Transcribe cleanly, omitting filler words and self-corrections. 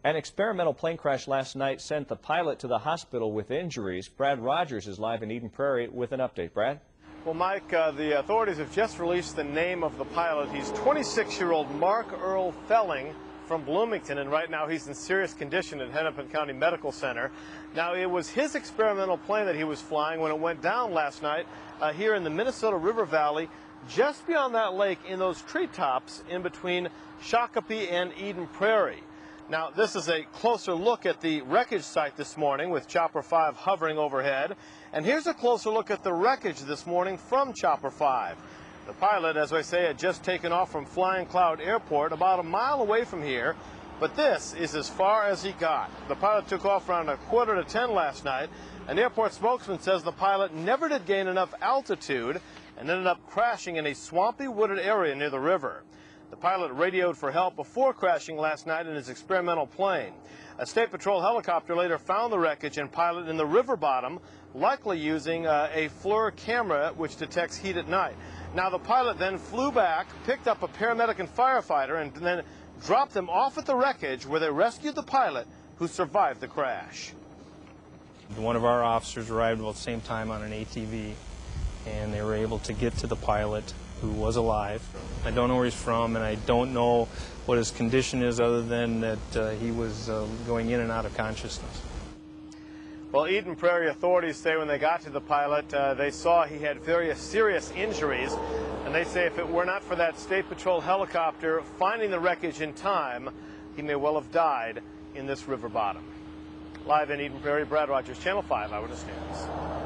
An experimental plane crash last night sent the pilot to the hospital with injuries. Brad Rogers is live in Eden Prairie with an update. Brad? Well, Mike, the authorities have just released the name of the pilot. He's 26-year-old Mark Earl Felling from Bloomington, and right now he's in serious condition at Hennepin County Medical Center. Now, it was his experimental plane that he was flying when it went down last night here in the Minnesota River Valley, just beyond that lake in those treetops in between Shakopee and Eden Prairie. Now, this is a closer look at the wreckage site this morning with Chopper 5 hovering overhead. And here's a closer look at the wreckage this morning from Chopper 5. The pilot, as I say, had just taken off from Flying Cloud Airport about a mile away from here, but this is as far as he got. The pilot took off around 9:45 last night. An airport spokesman says the pilot never did gain enough altitude and ended up crashing in a swampy wooded area near the river. The pilot radioed for help before crashing last night in his experimental plane. A State Patrol helicopter later found the wreckage and pilot in the river bottom, likely using a FLIR camera which detects heat at night. Now, the pilot then flew back, picked up a paramedic and firefighter, and then dropped them off at the wreckage where they rescued the pilot, who survived the crash. One of our officers arrived about the same time on an ATV, and they were able to get to the pilot, who was alive. I don't know where he's from, and I don't know what his condition is other than that he was going in and out of consciousness. Well, Eden Prairie authorities say when they got to the pilot, they saw he had various serious injuries, and they say if it were not for that State Patrol helicopter finding the wreckage in time, he may well have died in this river bottom. Live in Eden Prairie, Brad Rogers, Channel 5 Eyewitness News.